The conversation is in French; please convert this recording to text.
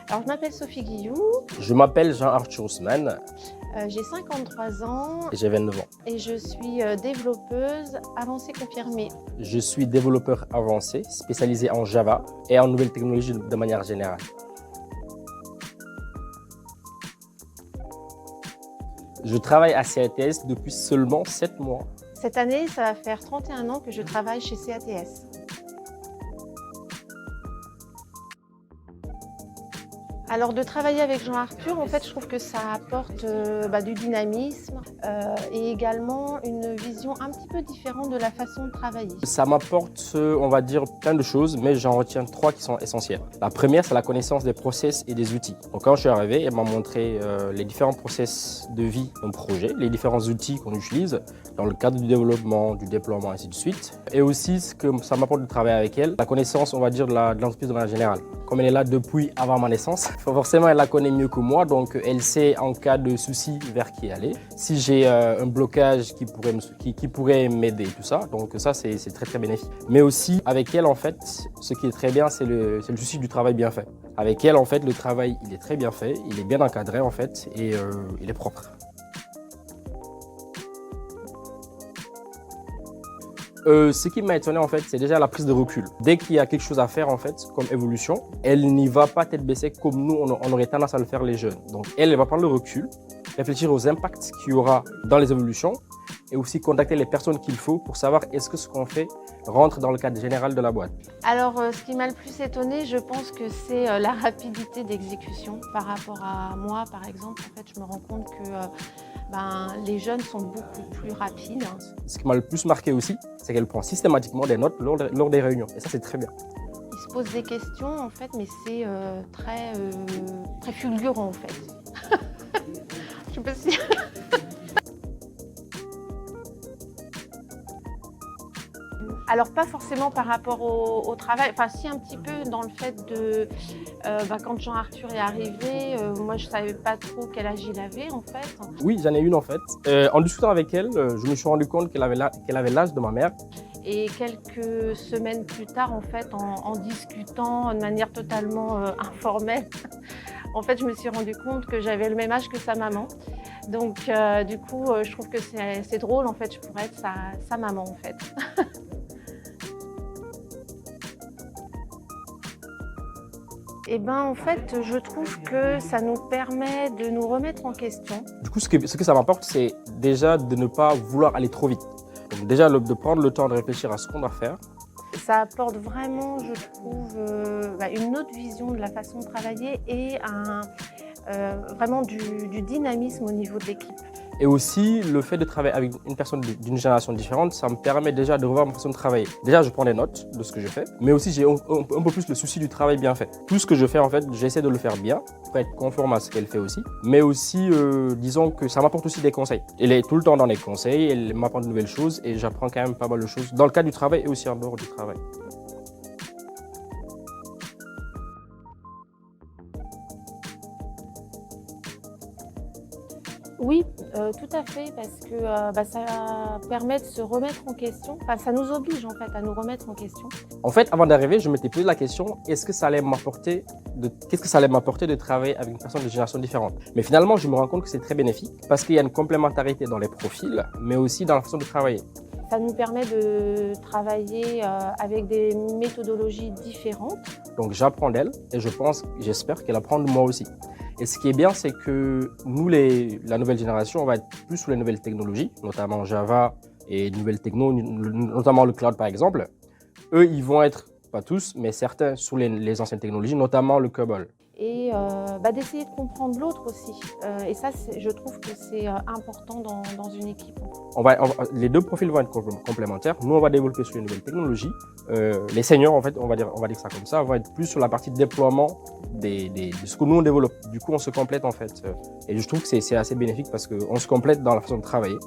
Alors, je m'appelle Sophie Guillou, Je m'appelle Jean-Arthur Ousmane j'ai 53 ans et j'ai 29 ans. et je suis développeuse avancée confirmée. Je suis développeur avancé spécialisé en Java et en nouvelles technologies de manière générale. Je travaille à CATS depuis seulement 7 mois. Cette année, ça va faire 31 ans que je travaille chez CATS. Alors de travailler avec Jean-Arthur, en fait, je trouve que ça apporte du dynamisme et également une vision un petit peu différente de la façon de travailler. Ça m'apporte, on va dire, plein de choses, mais j'en retiens 3 qui sont essentielles. La première, c'est la connaissance des process et des outils. Donc quand je suis arrivé, elle m'a montré les différents process de vie d'un projet, les différents outils qu'on utilise dans le cadre du développement, du déploiement, ainsi de suite. Et aussi, ce que ça m'apporte de travailler avec elle, la connaissance, on va dire, de l'entreprise de manière générale. Comme elle est là depuis avant ma naissance, forcément, elle la connaît mieux que moi, donc elle sait en cas de souci vers qui aller. Si j'ai un blocage qui pourrait m'aider, tout ça, donc ça c'est très très bénéfique. Mais aussi avec elle, en fait, ce qui est très bien, c'est le souci du travail bien fait. Avec elle, en fait, le travail il est très bien fait, il est bien encadré en fait, et il est propre. Ce qui m'a étonné en fait, c'est déjà la prise de recul. Dès qu'il y a quelque chose à faire en fait, comme évolution, elle n'y va pas tête baissée comme nous, on aurait tendance à le faire les jeunes. Donc elle va prendre le recul, réfléchir aux impacts qu'il y aura dans les évolutions et aussi contacter les personnes qu'il faut pour savoir est-ce que ce qu'on fait rentre dans le cadre général de la boîte. Alors ce qui m'a le plus étonnée, je pense que c'est la rapidité d'exécution par rapport à moi par exemple. En fait, je me rends compte que les jeunes sont beaucoup plus rapides. Ce qui m'a le plus marqué aussi, c'est qu'elle prend systématiquement des notes lors des réunions. Et ça, c'est très bien. Ils se posent des questions, en fait, mais c'est très fulgurant, en fait. Je sais pas si... Alors, pas forcément par rapport au travail, enfin si un petit peu dans le fait de... quand Jean-Arthur est arrivé, moi je savais pas trop quel âge il avait en fait. Oui, j'en ai une en fait. En discutant avec elle, je me suis rendu compte qu'elle avait l'âge de ma mère. Et quelques semaines plus tard, en fait, en discutant de manière totalement informelle, en fait, je me suis rendu compte que j'avais le même âge que sa maman. Donc, du coup, je trouve que c'est drôle, en fait, je pourrais être sa maman, en fait. Eh bien, en fait, je trouve que ça nous permet de nous remettre en question. Du coup, ce que ça m'apporte, c'est déjà de ne pas vouloir aller trop vite. Donc déjà, de prendre le temps de réfléchir à ce qu'on doit faire. Ça apporte vraiment, je trouve, une autre vision de la façon de travailler et vraiment du dynamisme au niveau de l'équipe. Et aussi, le fait de travailler avec une personne d'une génération différente, ça me permet déjà de revoir ma façon de travailler. Déjà, je prends des notes de ce que je fais, mais aussi j'ai un peu plus le souci du travail bien fait. Tout ce que je fais, en fait, j'essaie de le faire bien pour être conforme à ce qu'elle fait aussi. Mais aussi, disons que ça m'apporte aussi des conseils. Elle est tout le temps dans les conseils, elle m'apprend de nouvelles choses et j'apprends quand même pas mal de choses dans le cadre du travail et aussi en dehors du travail. Oui, tout à fait, parce que ça permet de se remettre en question. Enfin, ça nous oblige en fait à nous remettre en question. En fait, avant d'arriver, je m'étais posé la question, qu'est-ce que ça allait m'apporter de travailler avec une personne de génération différente? Mais finalement, je me rends compte que c'est très bénéfique parce qu'il y a une complémentarité dans les profils, mais aussi dans la façon de travailler. Ça nous permet de travailler avec des méthodologies différentes. Donc j'apprends d'elle et j'espère qu'elle apprend de moi aussi. Et ce qui est bien, c'est que nous, la nouvelle génération, on va être plus sous les nouvelles technologies, notamment Java et nouvelles techno, notamment le cloud par exemple. Eux, ils vont être, pas tous, mais certains sous les anciennes technologies, notamment le COBOL. Et d'essayer de comprendre l'autre aussi. Et ça, je trouve que c'est important dans une équipe. Les deux profils vont être complémentaires. Nous, on va développer sur les nouvelles technologies. Les seniors, en fait, on va dire ça comme ça, vont être plus sur la partie de déploiement de ce que nous, on développe. Du coup, on se complète, en fait. Et je trouve que c'est assez bénéfique parce qu'on se complète dans la façon de travailler.